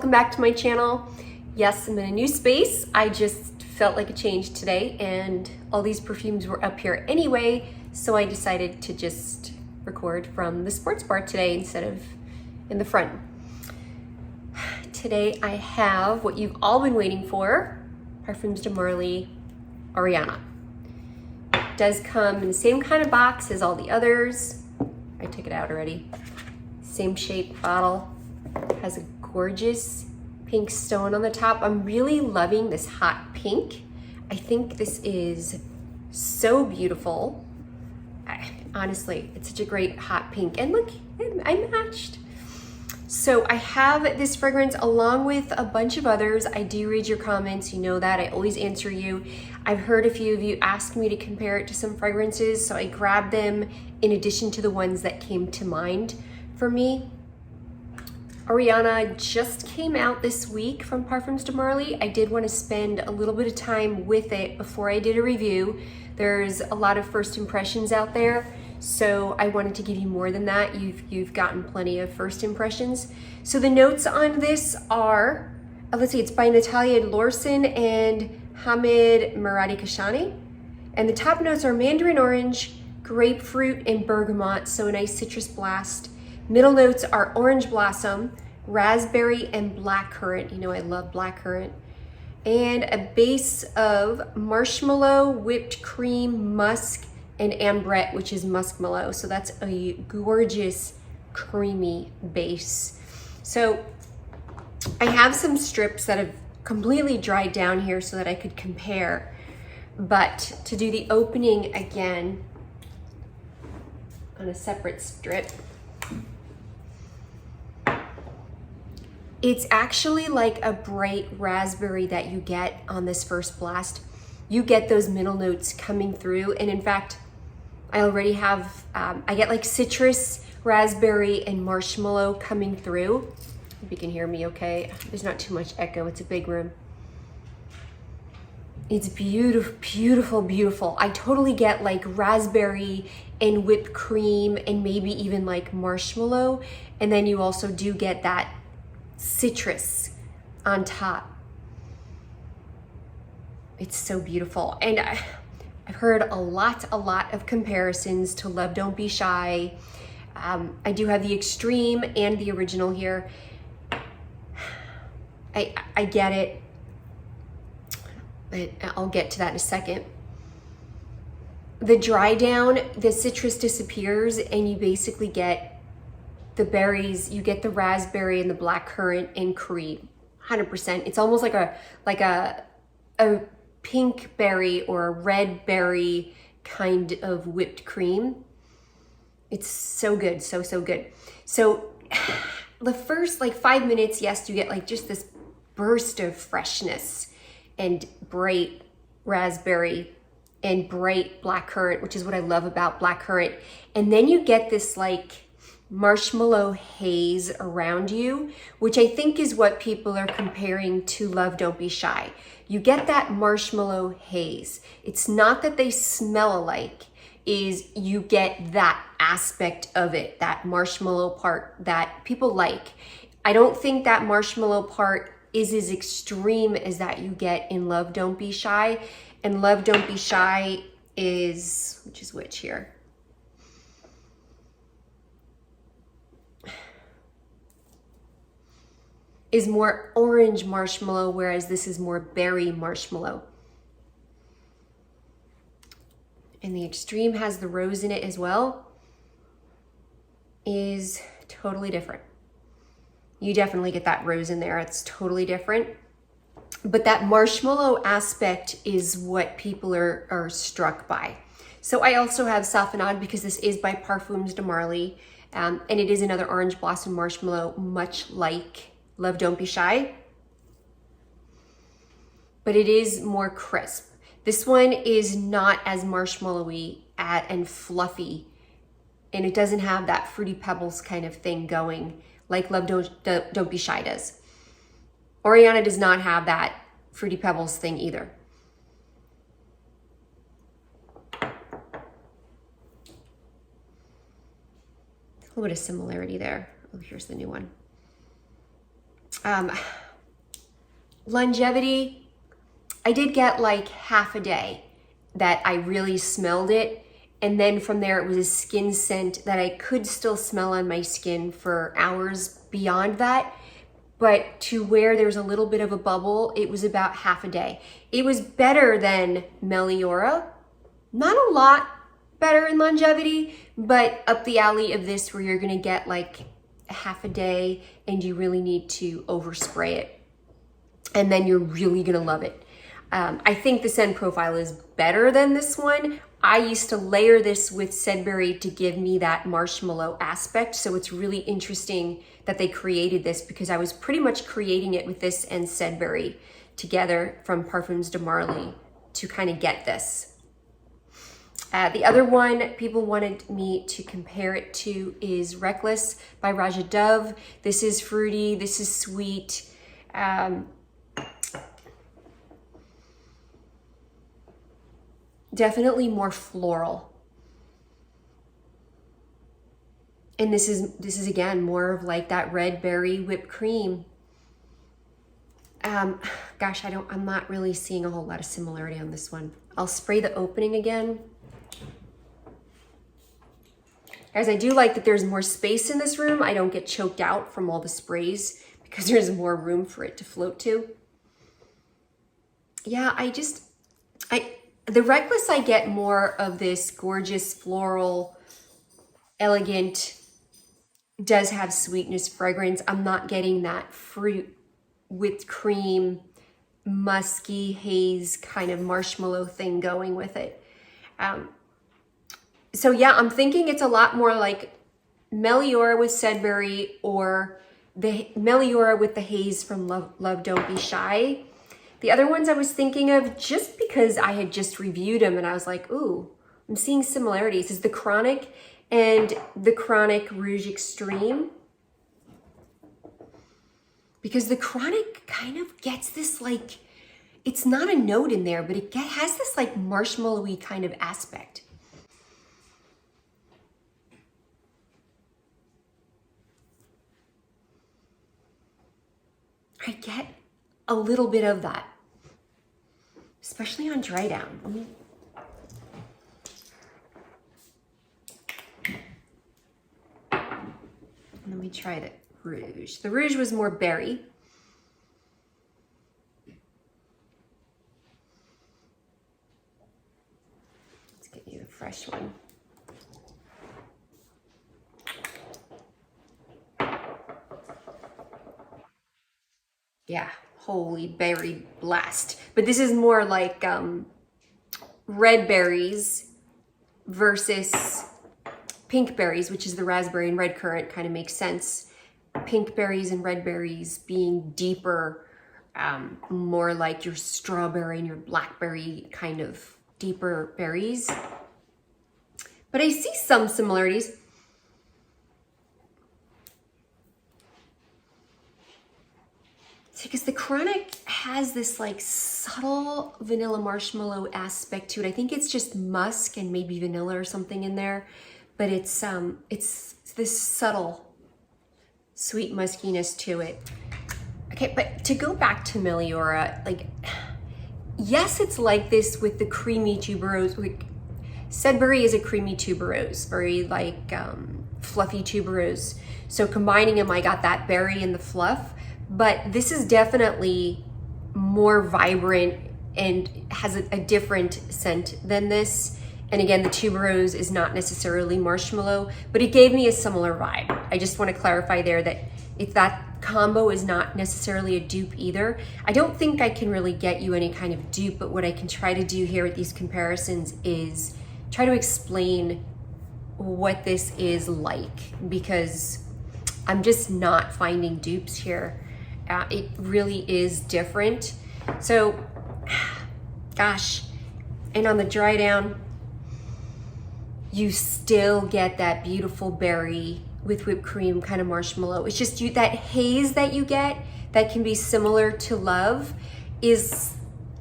welcome back to my channel. Yes, I'm in a new space. I just felt like a change today and all these perfumes were up here anyway, so I decided to just record from the sports bar today instead of in the front. Today I have what you've all been waiting for, Parfums de Marley Oriana. It does come in the same kind of box as all the others. I took it out already. Same shape bottle. Has a gorgeous pink stone on the top. I'm really loving this hot pink. I think this is so beautiful. Honestly, it's such a great hot pink. And look, I matched. So I have this fragrance along with a bunch of others. I do read your comments, you know that. I always answer you. I've heard a few of you ask me to compare it to some fragrances, so I grabbed them in addition to the ones that came to mind for me. Oriana just came out this week from Parfums de Marley. I did want to spend a little bit of time with it before I did a review. There's a lot of first impressions out there, so I wanted to give you more than that. You've gotten plenty of first impressions. So the notes on this are, let's see, it's by Natalia Lorson and Hamid Maradikashani. And the top notes are mandarin orange, grapefruit, and bergamot, so a nice citrus blast. Middle notes are orange blossom, raspberry, and blackcurrant. You know I love blackcurrant. And a base of marshmallow, whipped cream, musk, and ambrette, which is muskmallow. So that's a gorgeous, creamy base. So I have some strips that have completely dried down here so that I could compare. But to do the opening again on a separate strip, it's actually like a bright raspberry that you get on this first blast. You get those middle notes coming through, and in fact, I already have, I get like citrus, raspberry, and marshmallow coming through. If you can hear me okay. There's not too much echo, it's a big room. It's beautiful, beautiful, beautiful. I totally get like raspberry and whipped cream and maybe even like marshmallow. And then you also do get that citrus on top. It's so beautiful. And I've heard a lot of comparisons to Love Don't Be Shy. I do have the extreme and the original here. I get it, but I'll get to that in a second. The dry down, the citrus disappears and you basically get the berries, you get the raspberry and the blackcurrant and cream, 100%. It's almost like a pink berry or a red berry kind of whipped cream. It's so good, so good. So the first like 5 minutes, yes, you get like just this burst of freshness and bright raspberry and bright blackcurrant, which is what I love about blackcurrant. And then you get this like marshmallow haze around you, which I think is what people are comparing to Love Don't Be Shy. You get that marshmallow haze. It's not that they smell alike, is you get that aspect of it, that marshmallow part that people like. I don't think that marshmallow part is as extreme as that you get in Love Don't Be Shy. And Love Don't Be Shy is, which is which here? Is more orange marshmallow, whereas this is more berry marshmallow. And the extreme has the rose in it as well, is totally different. You definitely get that rose in there, it's totally different. But that marshmallow aspect is what people are struck by. So I also have Safanad because this is by Parfums de Marley, and it is another orange blossom marshmallow, much like Love Don't Be Shy, but it is more crisp. This one is not as marshmallowy and fluffy, and it doesn't have that Fruity Pebbles kind of thing going like Love Don't Be Shy does. Oriana does not have that Fruity Pebbles thing either. A little bit of similarity there. Oh, here's the new one. Longevity, I did get like half a day that I really smelled it. And then from there, it was a skin scent that I could still smell on my skin for hours beyond that. But to where there's a little bit of a bubble, it was about half a day. It was better than Meliora. Not a lot better in longevity, but up the alley of this where you're gonna get like a half a day and you really need to overspray it. And then you're really gonna love it. I think the scent profile is better than this one. I used to layer this with Scentbird to give me that marshmallow aspect. So it's really interesting that they created this because I was pretty much creating it with this and Scentbird together from Parfums de Marley to kind of get this. The other one people wanted me to compare it to is Reckless by Roja Dove. This is fruity, this is sweet. Definitely more floral. And this is again more of like that red berry whipped cream. Gosh, I'm not really seeing a whole lot of similarity on this one. I'll spray the opening again. Guys, I do like that there's more space in this room. I don't get choked out from all the sprays because there's more room for it to float to. Yeah, the Reckless, I get more of this gorgeous floral, elegant, does have sweetness fragrance. I'm not getting that fruit with cream, musky haze kind of marshmallow thing going with it. So yeah, I'm thinking it's a lot more like Meliora with Scentbird or the Meliora with the haze from Love Don't Be Shy. The other ones I was thinking of, just because I had just reviewed them and I was like, ooh, I'm seeing similarities, is the Chronic and the Chronic Rouge Extreme. Because the Chronic kind of gets this like, it's not a note in there, but it has this like marshmallowy kind of aspect. I get a little bit of that, especially on dry down. Let me try the Rouge. The Rouge was more berry. Let's get you the fresh one. Yeah, holy berry blast. But this is more like red berries versus pink berries, which is the raspberry and red currant, kind of makes sense. Pink berries and red berries being deeper, more like your strawberry and your blackberry kind of deeper berries. But I see some similarities. Because the Chronic has this like subtle vanilla marshmallow aspect to it. I think it's just musk and maybe vanilla or something in there, but it's this subtle sweet muskiness to it. Okay, but to go back to Meliora, like, yes, it's like this with the creamy tuberose. Like, Scentbird is a creamy tuberose, very like fluffy tuberose. So combining them, I got that berry and the fluff. But this is definitely more vibrant and has a different scent than this. And again, the tuberose is not necessarily marshmallow, but it gave me a similar vibe. I just want to clarify there that if that combo is not necessarily a dupe either, I don't think I can really get you any kind of dupe, but what I can try to do here with these comparisons is try to explain what this is like, because I'm just not finding dupes here. It really is different. So, gosh, and on the dry down, you still get that beautiful berry with whipped cream kind of marshmallow. It's just that haze that you get that can be similar to Love is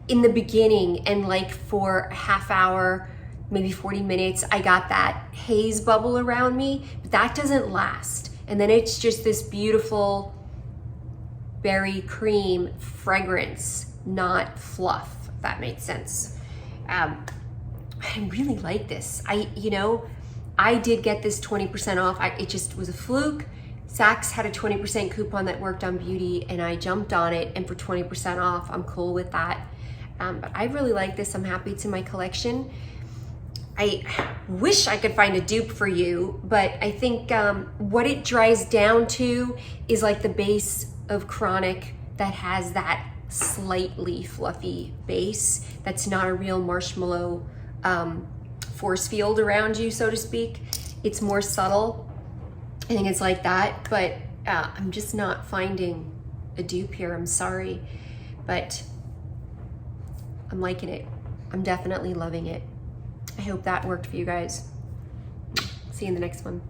in the beginning, and like for a half hour, maybe 40 minutes, I got that haze bubble around me, but that doesn't last. And then it's just this beautiful berry cream fragrance, not fluff, if that makes sense. I really like this. I did get this 20% off. It just was a fluke. Saks had a 20% coupon that worked on beauty, and I jumped on it, and for 20% off, I'm cool with that. But I really like this. I'm happy it's in my collection. I wish I could find a dupe for you, but I think what it dries down to is like the base of Chronic that has that slightly fluffy base. That's not a real marshmallow force field around you, so to speak. It's more subtle. I think it's like that, but I'm just not finding a dupe here. I'm sorry, but I'm liking it. I'm definitely loving it. I hope that worked for you guys. See you in the next one.